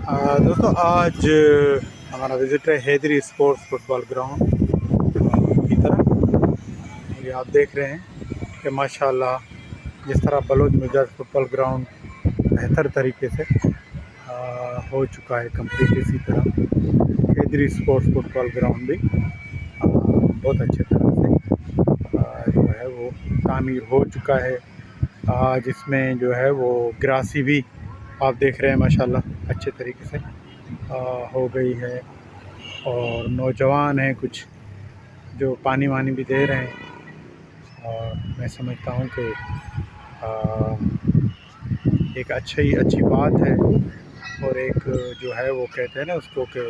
دوستوں آج ہمارا وزٹ ہے حیدری اسپورٹس فٹ بال گراؤنڈ کی طرف۔ یہ آپ دیکھ رہے ہیں کہ ماشاءاللہ جس طرح بلوچ مجاز فٹ بال گراؤنڈ بہتر طریقے سے ہو چکا ہے کمپلیٹ، اسی طرح حیدری اسپورٹس فٹ بال گراؤنڈ بھی بہت اچھے طرح سے جو ہے وہ تعمیر ہو چکا ہے۔ جس میں جو ہے وہ گراسی بھی آپ دیکھ رہے ہیں ماشاءاللہ اچھے طریقے سے ہو گئی ہے، اور نوجوان ہیں کچھ جو پانی وانی بھی دے رہے ہیں، اور میں سمجھتا ہوں کہ ایک اچھی بات ہے، اور ایک جو ہے وہ کہتے ہیں نا اس کو کہ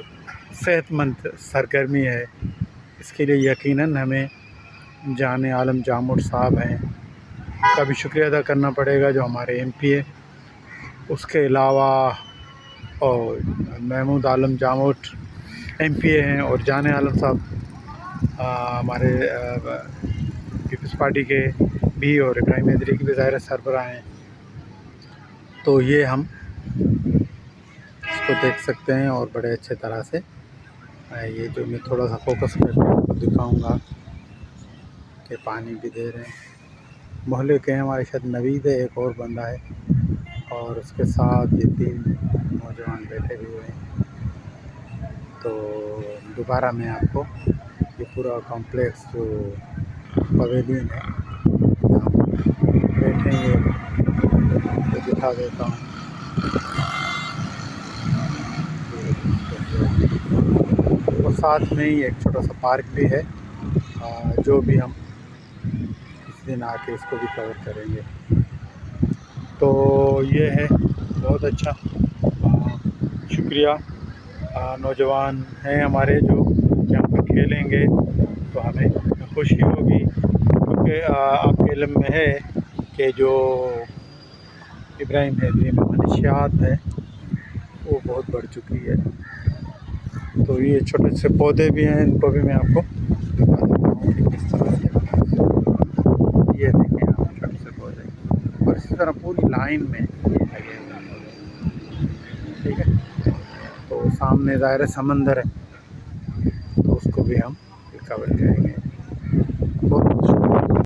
صحت مند سرگرمی ہے۔ اس کے لیے یقیناً ہمیں جان عالم جامٹ صاحب ہیں کا بھی شکریہ ادا کرنا پڑے گا، جو ہمارے ایم پی ہے۔ اس کے علاوہ اور محمود عالم جامٹ ایم پی اے ہیں، اور جان عالم صاحب ہمارے پیپلز پارٹی کے بھی، اور ابراہیم حیدری کے بھی ظاہر سربراہ ہیں۔ تو یہ ہم اس کو دیکھ سکتے ہیں، اور بڑے اچھے طرح سے یہ جو میں تھوڑا سا فوکس کر کے آپ کو دکھاؤں گا کہ پانی بھی دے رہے ہیں۔ محلے کے ہمارے شاید نوید ہے، ایک اور بندہ ہے، اور اس کے ساتھ یہ 3 نوجوان بیٹھے ہوئے ہیں۔ تو دوبارہ میں آپ کو یہ پورا کمپلیکس جو پویلین ہے بیٹھیں گے تو دکھا دیتا ہوں۔ اور ساتھ میں ہی ایک چھوٹا سا پارک بھی ہے، جو بھی ہم کسی دن آ کے اس کو بھی کور کریں گے۔ تو یہ ہے بہت اچھا، شکریہ۔ نوجوان ہیں ہمارے جو یہاں پہ کھیلیں گے تو ہمیں خوشی ہوگی، کیونکہ آپ کے علم میں ہے کہ جو ابراہیم حیدری میں منشیات ہے وہ بہت بڑھ چکی ہے۔ تو یہ چھوٹے سے پودے بھی ہیں، ان کو بھی میں آپ کو دکھا دیتا ہوں کہ کس طرح سے یہ دیکھیں آپ چھوٹے سے پودے، اور اسی طرح پوری لائن میں یہ لگے ہوئے ہیں پودے، ٹھیک ہے۔ تو سامنے ظاہر سمندر ہے، تو اس کو بھی ہم کور کریں گے۔